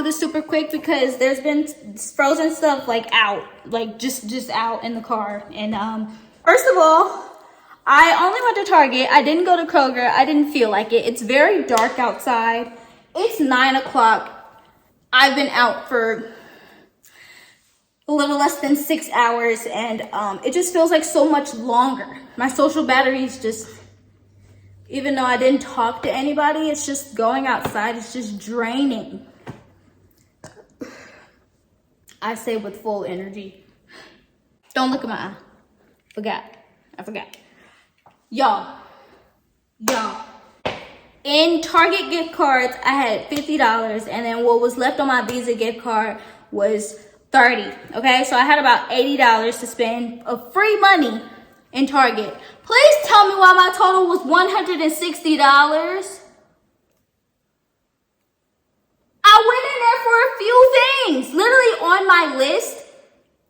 this super quick because there's been frozen stuff like out, like just out in the car. And first of all, I only went to Target. I didn't go to Kroger. I didn't feel like it. It's very dark outside. It's 9 o'clock. I've been out for a little less than 6 hours, and it just feels like so much longer. My social battery is just, even though I didn't talk to anybody, it's just going outside. It's just draining. I say with full energy. Don't look at my eye. I forgot. Y'all. In Target gift cards, I had $50, and then what was left on my Visa gift card was $30. Okay, so I had about $80 to spend of free money in Target. Please tell me why my total was $160. I went in there for a few things. Literally on my list,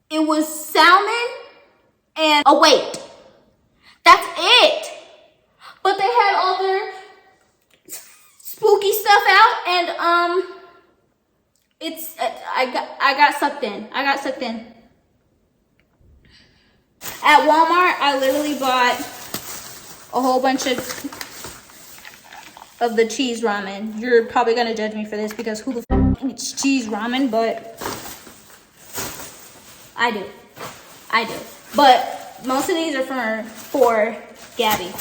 it was salmon and a weight. That's it. But they had all their spooky stuff out, and I got sucked in. At Walmart, I literally bought a whole bunch of the cheese ramen. You're probably gonna judge me for this because who the f eats cheese ramen, but I do. But most of these are for Gabby.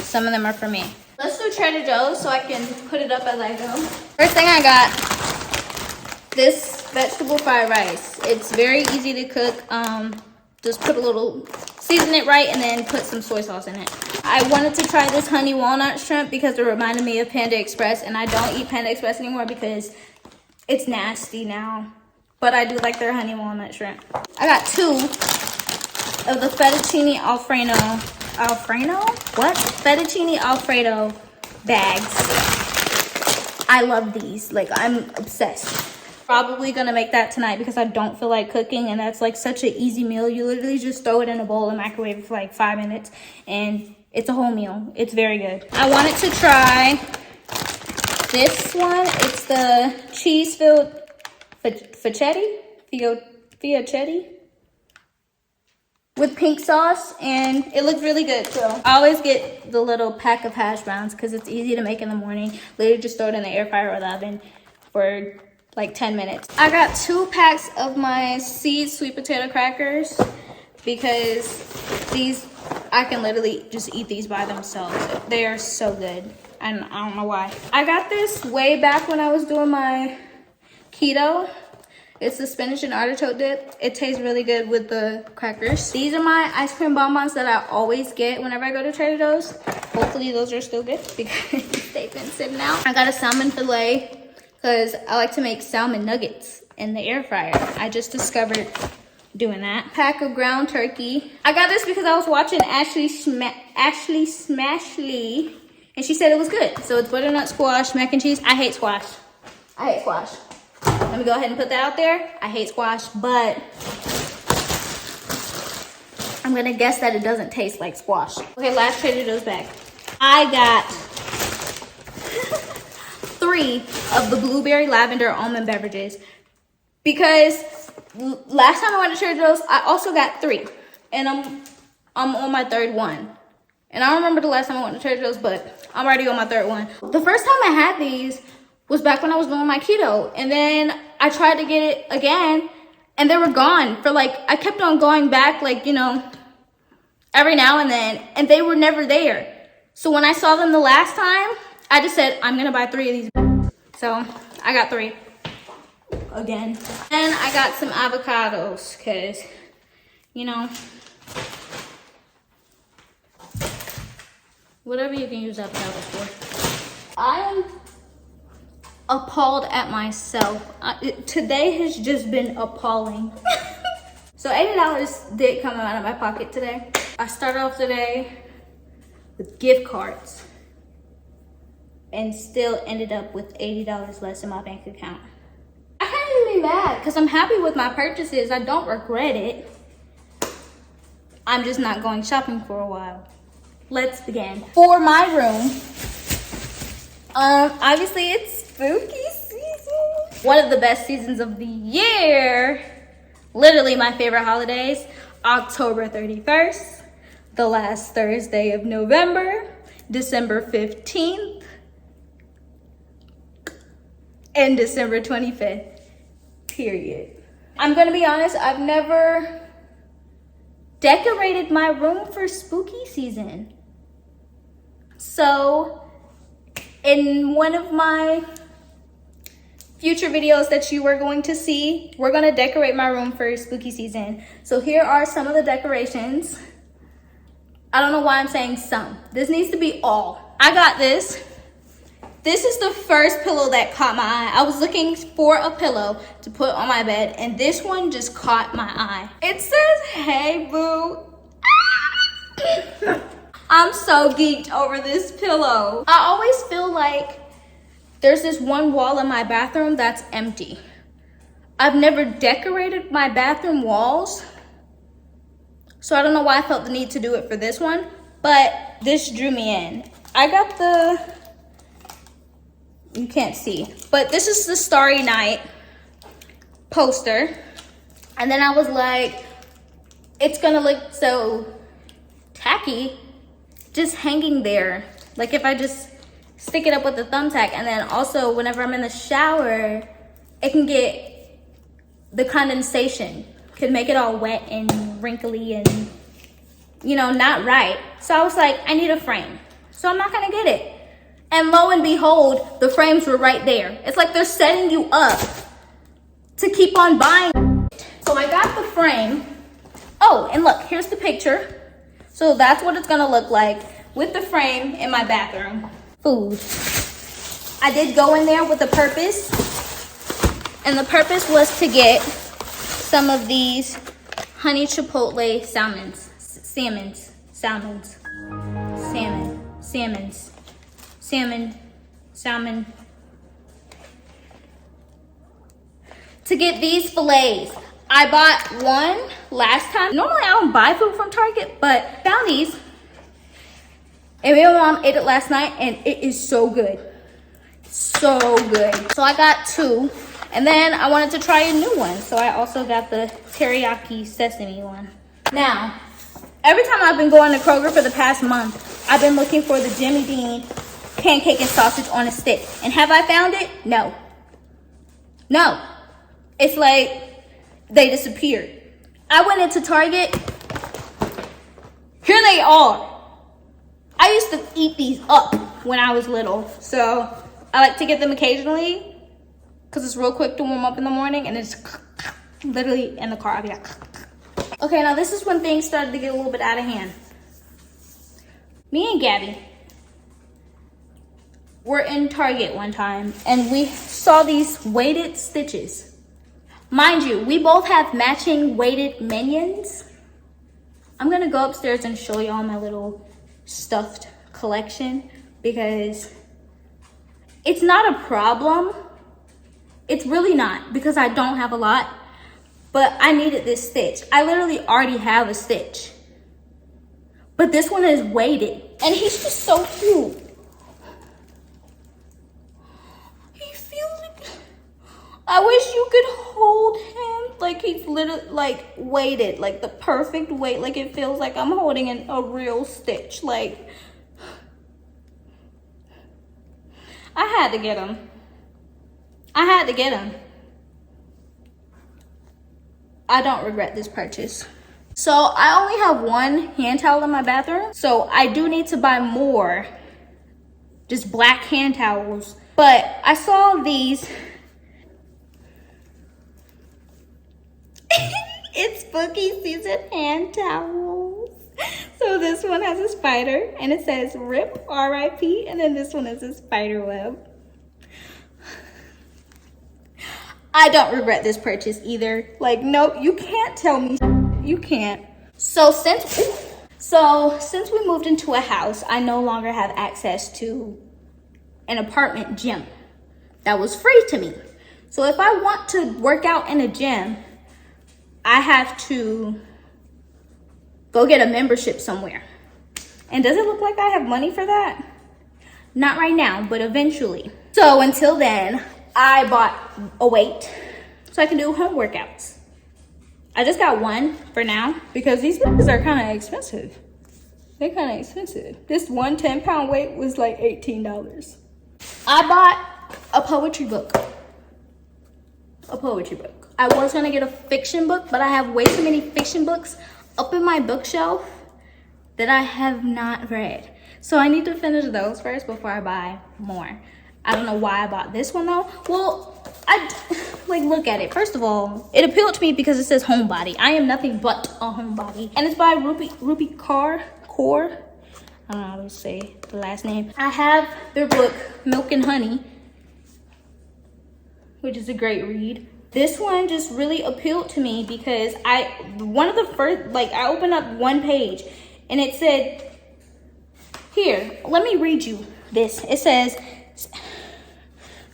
Some of them are for me. Let's do Trader Joe's so I can put it up as I go. First thing I got, this vegetable fried rice. It's very easy to cook. Just put a little, season it right, and then put some soy sauce in it. I wanted to try this honey walnut shrimp because it reminded me of Panda Express, and I don't eat Panda Express anymore because it's nasty now. But I do like their honey walnut shrimp. I got 2 of the fettuccine fettuccine alfredo bags. I love these. Like, I'm obsessed. Probably gonna make that tonight because I don't feel like cooking, and that's like such an easy meal. You literally just throw it in a bowl and microwave it for like 5 minutes, and it's a whole meal. It's very good. I wanted to try this one. It's the cheese-filled focaccia with pink sauce, and it looks really good. So I always get the little pack of hash browns because it's easy to make in the morning. Literally just throw it in the air fryer or the oven for like 10 minutes. I got 2 packs of my seed sweet potato crackers because these, I can literally just eat these by themselves. They are so good, and I don't know why. I got this way back when I was doing my keto. It's the spinach and artichoke dip. It tastes really good with the crackers. These are my ice cream bonbons that I always get whenever I go to Trader Joe's. Hopefully those are still good because they've been sitting out. I got a salmon fillet because I like to make salmon nuggets in the air fryer. I just discovered doing that. Pack of ground turkey. I got this because I was watching Ashley Smashley, and she said it was good. So it's butternut squash, mac and cheese. I hate squash. Let me go ahead and put that out there. I hate squash, but I'm gonna guess that it doesn't taste like squash. Okay, last Trader Joe's bag. I got 3 of the blueberry lavender almond beverages because last time I went to Trader Joe's, I also got 3, and I'm on my 3rd one. And I don't remember the last time I went to Trader Joe's, but I'm already on my 3rd one. The first time I had these was back when I was doing my keto, and then I tried to get it again, and they were gone for like, I kept on going back, like, you know, every now and then, and they were never there. So when I saw them the last time, I just said, I'm gonna buy 3 of these. So I got 3 again. Then I got some avocados, cause, you know, whatever you can use avocados for. I am appalled at myself. Today has just been appalling. So $80 did come out of my pocket today. I started off today with gift cards and still ended up with $80 less in my bank account. I can't even be mad because I'm happy with my purchases. I don't regret it. I'm just not going shopping for a while. Let's begin. For my room, obviously it's spooky season. one of the best seasons of the year. Literally my favorite holidays. October 31st, the last Thursday of November, December 15th, and December 25th, period. I'm gonna be honest, I've never decorated my room for spooky season. So in one of my future videos that you are going to see, we're gonna decorate my room for spooky season. So here are some of the decorations. I don't know why I'm saying some. This needs to be all. I got this. This is the first pillow that caught my eye. I was looking for a pillow to put on my bed, and this one just caught my eye. It says, "Hey, boo." I'm so geeked over this pillow. I always feel like there's this one wall in my bathroom that's empty. I've never decorated my bathroom walls, so I don't know why I felt the need to do it for this one, but this drew me in. I got the, you can't see, but this is the Starry Night poster. And then I was like, it's gonna look so tacky just hanging there. Like if I just stick it up with the thumbtack, and then also whenever I'm in the shower, it can get the condensation, could make it all wet and wrinkly and, you know, not right. So I was like, I need a frame, so I'm not gonna get it. And lo and behold, the frames were right there. It's like they're setting you up to keep on buying. So I got the frame. Oh, and look, here's the picture. So that's what it's gonna look like with the frame in my bathroom. Food. I did go in there with a purpose, and the purpose was to get some of these honey chipotle salmons, salmon. To get these fillets. I bought one last time. Normally I don't buy food from Target, but found these. And me and mom ate it last night, and it is so good. So good. So I got two, and then I wanted to try a new one. So I also got the teriyaki sesame one. Now, every time I've been going to Kroger for the past month, I've been looking for the Jimmy Dean pancake and sausage on a stick. And have I found it? No. No. It's like they disappeared. I went into Target. Here they are. I used to eat these up when I was little, so I like to get them occasionally because it's real quick to warm up in the morning, and it's literally in the car. I'll be like, okay, now this is when things started to get a little bit out of hand. Me and Gabby were in Target one time, and we saw these weighted stitches. Mind you, we both have matching weighted Minions. I'm gonna go upstairs and show y'all my little stuffed collection because it's not a problem. It's really not, because I don't have a lot, but I needed this stitch. I literally already have a stitch, but this one is weighted, and he's just so cute. He feels like, I wish you could hold him like he's literally like weighted, like the perfect weight, like it feels like I'm holding a real stitch. Like, I had to get him. I don't regret this purchase. So I only have one hand towel in my bathroom, so I do need to buy more just black hand towels. But I saw these. It's spooky season hand towels. So this one has a spider, and it says RIP, R-I-P, and then this one is a spider web. I don't regret this purchase either. Like, nope, you can't tell me. You can't. So since we moved into a house, I no longer have access to an apartment gym that was free to me. So if I want to work out in a gym, I have to go get a membership somewhere. And does it look like I have money for that? Not right now, but eventually. So until then, I bought a weight so I can do home workouts. I just got one for now because these things are kind of expensive. They're kind of expensive. This one 10-pound weight was like $18. I bought a poetry book. A poetry book. I was gonna get a fiction book, but I have way too many fiction books up in my bookshelf that I have not read. So I need to finish those first before I buy more. I don't know why I bought this one though. Well, like, look at it. First of all, it appealed to me because it says homebody. I am nothing but a homebody. And it's by Rupi Kaur. I don't know how to say the last name. I have their book, Milk and Honey, which is a great read. This one just really appealed to me because one of the first, like, I opened up one page and it said, here, let me read you this. It says,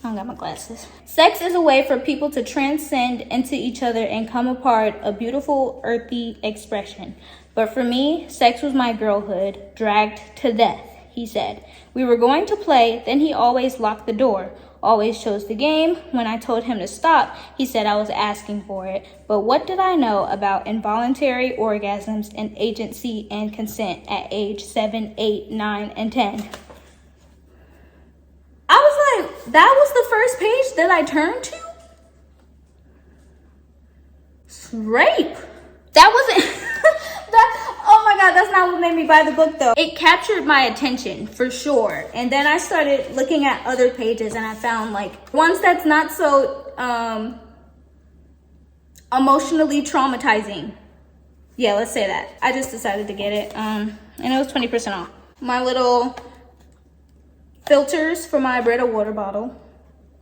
I don't got my glasses. Sex is a way for people to transcend into each other and come apart, a beautiful, earthy expression. But for me, sex was my girlhood, dragged to death, he said. We were going to play, then he always locked the door, always chose the game. When I told him to stop, he said I was asking for it. But what did I know about involuntary orgasms and agency and consent at age 7, 8, 9, and 10? I was like, that was the first page that I turned to? Rape. That wasn't... Oh my God, that's not what made me buy the book though. It captured my attention for sure. And then I started looking at other pages and I found like ones that's not so emotionally traumatizing. Yeah, let's say that. I just decided to get it. And it was 20% off. My little filters for my Brita water bottle,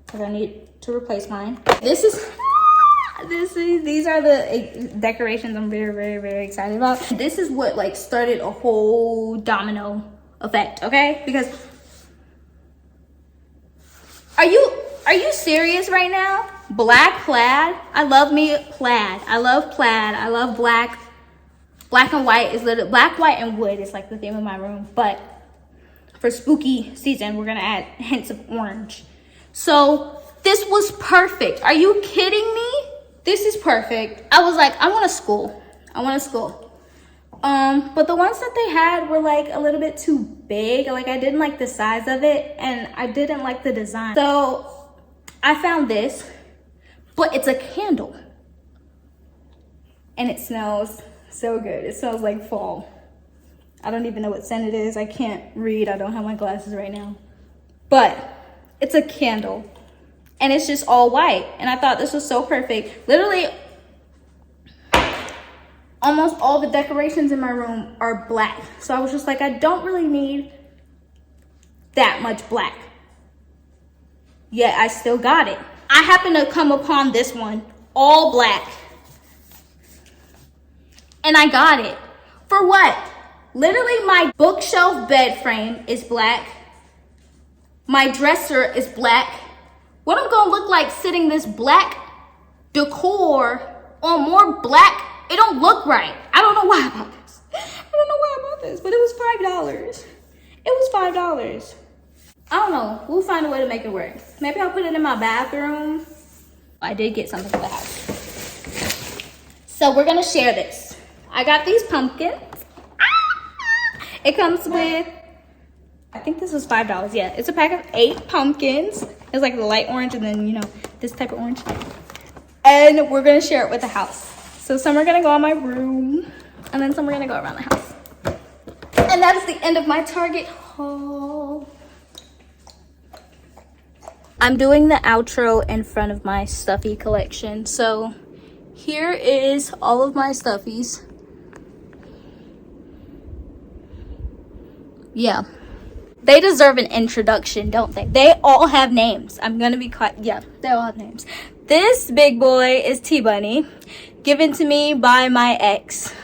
because I need to replace mine. These are the decorations I'm very, very, very excited about. This is what like started a whole domino effect, okay? Because are you serious right now? Black plaid. I love me plaid. I love plaid. I love black. Black and white is literally black, white, and wood is like the theme of my room. But for spooky season, we're gonna add hints of orange. So this was perfect. Are you kidding me? This is perfect. I was like, I want a school. But the ones that they had were like a little bit too big. Like I didn't like the size of it and I didn't like the design. So I found this, but it's a candle. And it smells so good. It smells like fall. I don't even know what scent it is. I can't read. I don't have my glasses right now. But it's a candle. And it's just all white. And I thought this was so perfect. Literally, almost all the decorations in my room are black. So I was just like, I don't really need that much black. Yet I still got it. I happened to come upon this one, all black. And I got it. For what? Literally, my bookshelf bed frame is black. My dresser is black. What I'm gonna look like sitting this black decor on more black, it don't look right. I don't know why I bought this. But it was $5. It was $5. I don't know, we'll find a way to make it work. Maybe I'll put it in my bathroom. I did get something for the house. So we're gonna share this. I got these pumpkins. It comes with, I think this was $5. Yeah, it's a pack of 8 pumpkins. It's like the light orange and then, you know, this type of orange. And we're gonna share it with the house. So some are gonna go in my room and then some are gonna go around the house. And that's the end of my Target haul. I'm doing the outro in front of my stuffy collection. So here is all of my stuffies. Yeah. They deserve an introduction, don't they? They all have names. I'm gonna be quiet. Yeah, they all have names. This big boy is T-Bunny, given to me by my ex.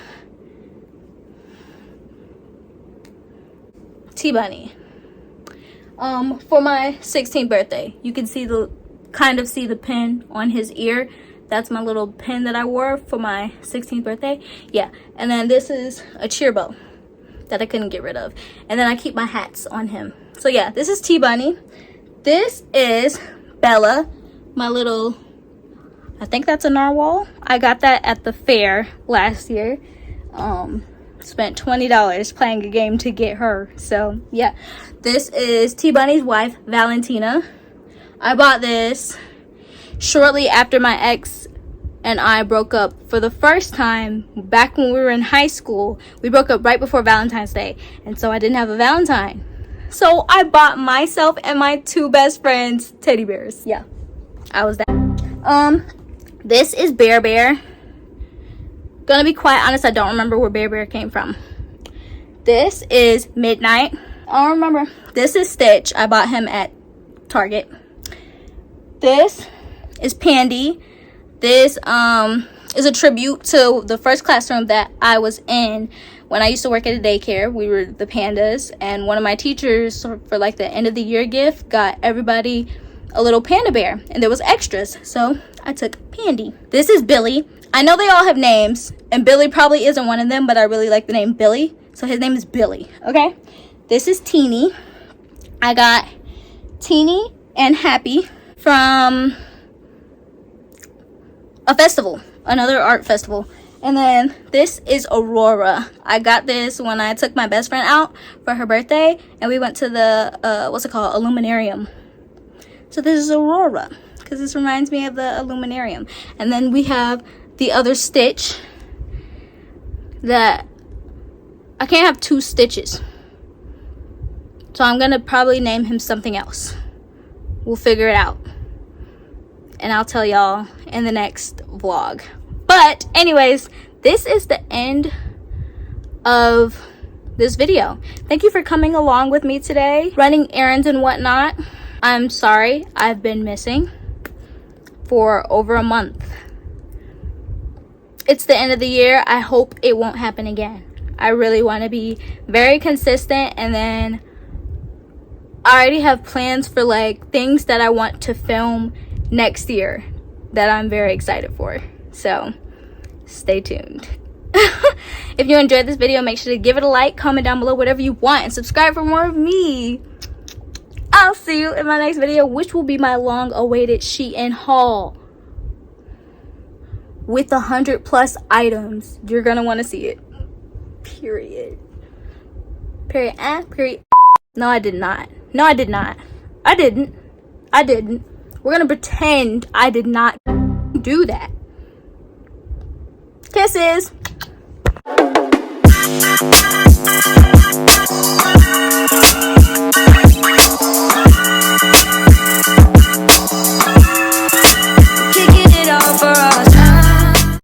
T-Bunny. For my 16th birthday. You can see kind of see the pin on his ear. That's my little pin that I wore for my 16th birthday. Yeah, and then this is a cheer bow that I couldn't get rid of. And then I keep my hats on him. So yeah, this is T-Bunny. This is Bella. my little, I think that's a narwhal. I got that at the fair last year. Spent $20 playing a game to get her. So yeah, this is T Bunny's wife, Valentina. I bought this shortly after my ex and I broke up for the first time back when we were in high school. We broke up right before Valentine's Day, and so I didn't have a Valentine. So I bought myself and my 2 best friends teddy bears. Yeah, I was that. This is Bear Bear. Gonna be quite honest, I don't remember where Bear Bear came from. This is Midnight. I don't remember. This is Stitch. I bought him at Target. This is Pandy. This is a tribute to the first classroom that I was in when I used to work at a daycare. We were the pandas, and one of my teachers for like the end of the year gift got everybody a little panda bear, and there was extras, so I took Pandy. This is Billy. I know they all have names, and Billy probably isn't one of them, but I really like the name Billy, so his name is Billy. Okay, this is Teeny. I got Teeny and Happy from a festival, another art festival. And then this is Aurora. I got this when I took my best friend out for her birthday, and we went to the what's it called, Illuminarium. So this is Aurora because this reminds me of the Illuminarium. And then we have the other Stitch that I can't have 2 Stitches, so I'm gonna probably name him something else. We'll figure it out, and I'll tell y'all in the next vlog. But anyways, this is the end of this video. Thank you for coming along with me today, running errands and whatnot. I'm sorry I've been missing for over a month. It's the end of the year. I hope it won't happen again. I really want to be very consistent, and then I already have plans for like things that I want to film next year that I'm very excited for. So stay tuned. If you enjoyed this video, make sure to give it a like, comment down below whatever you want, and subscribe for more of me. I'll see you in my next video, which will be my long-awaited Shein haul with 100+ items. You're gonna want to see it. Period. Period. Period. No, I did not. No, I did not. I didn't. I didn't. We're gonna pretend I did not do that. Kisses.